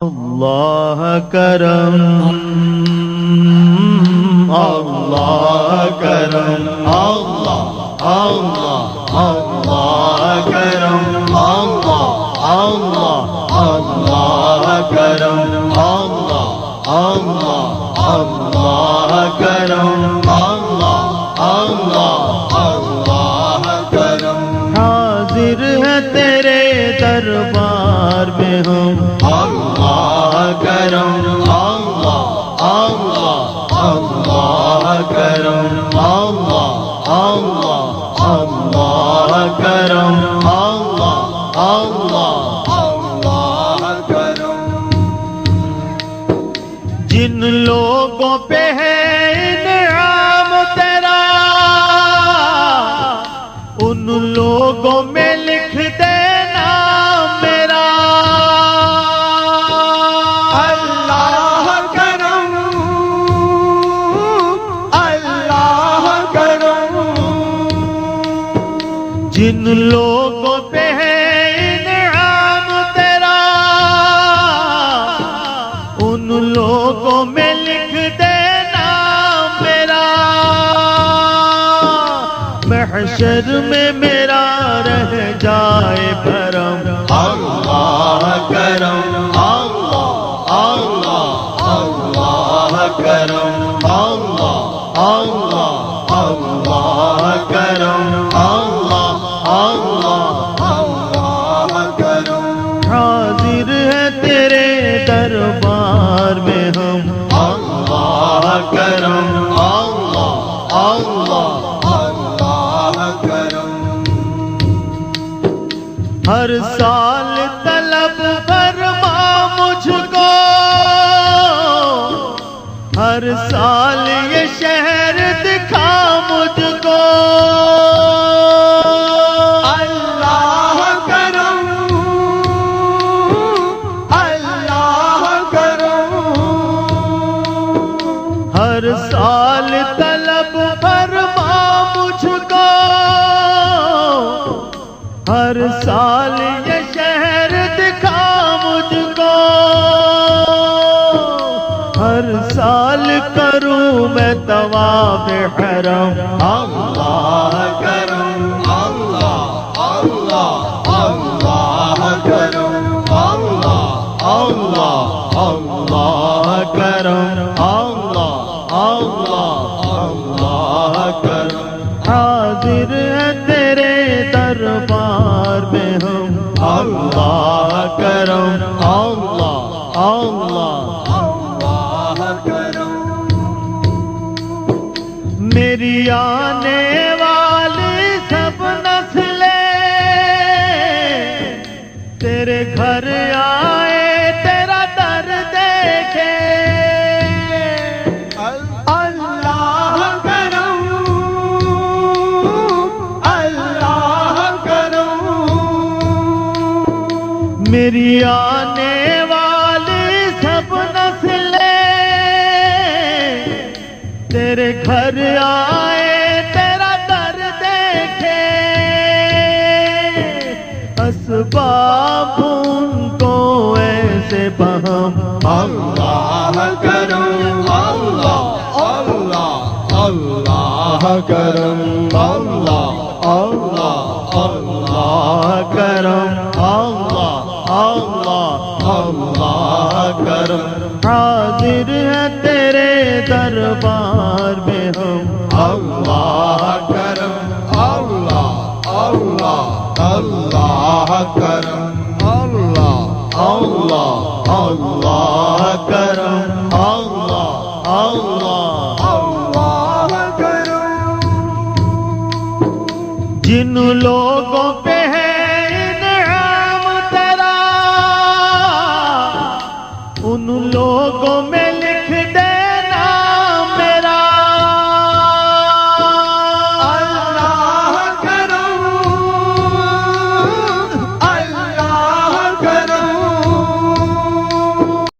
اللہ کرم اللہ کرم اللہ اللہ اللہ کرم اللہ اللہ اللہ کرم اللہ اللہ اللہ کرم اللہ اللہ اللہ کرم حاضر ہے تیرے دربار میں ہم اللہ کرم اللہ اللہ اللہ کرم اللہ اللہ اللہ کرم اللہ اللہ اللہ کرم جن لوگوں پہ ہے انعام تیرا ان لوگوں میں لکھ دینا میرا اللہ کرم اللہ کرم جن لوگوں پہ ہے انعام تیرا ان لوگوں میں لکھ دینا میرا محشر میں میرا رہ جائے بھرم اللہ کرم اللہ اللہ اللہ کرم اللہ اللہ اللہ کرم اللہ اللہ اللہ کرم حاضر ہے تیرے دربار میں ہم اللہ کرم اللہ اللہ اللہ کرم ہر سال طلب فرما مجھ کو ہر سال یہ شہر دکھا مجھ کو اللہ کرم اللہ کرم ہر سال طلب فرما مجھ کو ہر سال یہ شہر دکھا مجھ کو ہر سال کروں میں طواف حرم اللہ کرم اللہ اللہ اللہ کرم اللہ اللہ اللہ کرم اللہ اللہ اللہ کرم حاضر ہے تیرے دربار میں ہم اللہ کرم اللہ اللہ اللہ کرم میری آنے والی سب نسلیں تیرے گھر آئے تیرا در دیکھے اللہ کرم اللہ کرم میری آنے والی سب نسلیں تیرے گھر آئے تیرا در دیکھے اسباب ان کو ایسے بہم اللہ کرم اللہ اللہ اللہ کرم اللہ اللہ اللہ کرم اللہ اللہ اللہ کرم حاضر ہے تیرے دربار میں ہم اللہ کرم اللہ اللہ اللہ کرم اللہ اللہ اللہ کرم اللہ اللہ اللہ کرم جن لوگوں پہ